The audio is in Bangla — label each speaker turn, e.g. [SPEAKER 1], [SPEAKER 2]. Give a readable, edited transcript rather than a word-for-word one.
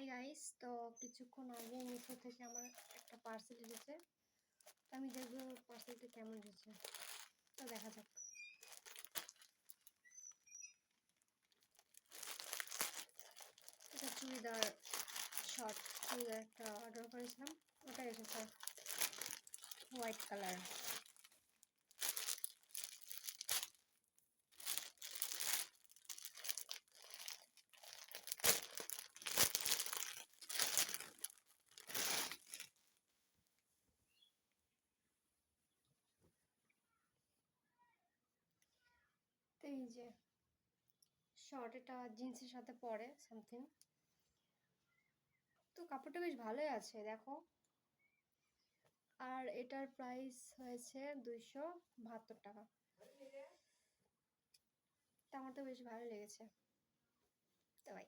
[SPEAKER 1] হাই গাইস, তো কিছুক্ষণ আগে মিশো থেকে আমার একটা পার্সেল এসেছে। তো আমি দেখবো পার্সেলটা কেমন এসেছে, তো দেখা যাক। এটা চুড়িদার, শর্ট চুড়িদার একটা অর্ডার করেছিলাম, ওটা এসেছে হোয়াইট কালার। তো এই যে শর্ট, এটা জিন্সের সাথে পরে সামথিং। তো কাপড়টা বেশ ভালোই আছে দেখো। আর এটার প্রাইস হয়েছে 272 টাকা। তো আমার তো বেশ ভালো লেগেছে। তো ভাই